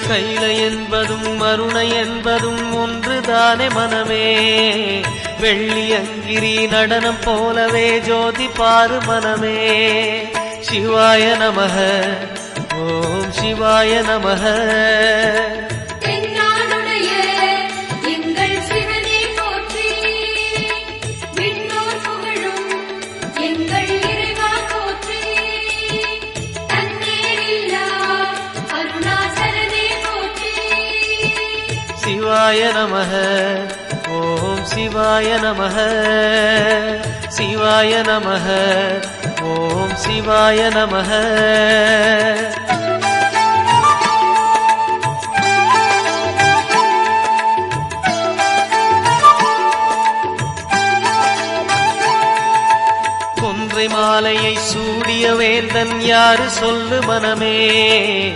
கைலை என்பதும் மருணை என்பதும் ஒன்றுதானே மனமே. வெள்ளியங்கிரி நடனம் போலவே ஜோதி பாரு மனமே. சிவாய நமக ஓம் சிவாய நமக. சிவாய நமக ஓம் சிவாய நமக. சிவாய நமக ஓம் சிவாய நமக. கொன்றை மாலையை சூடிய வேந்தன் யாரு சொல்லு மனமே.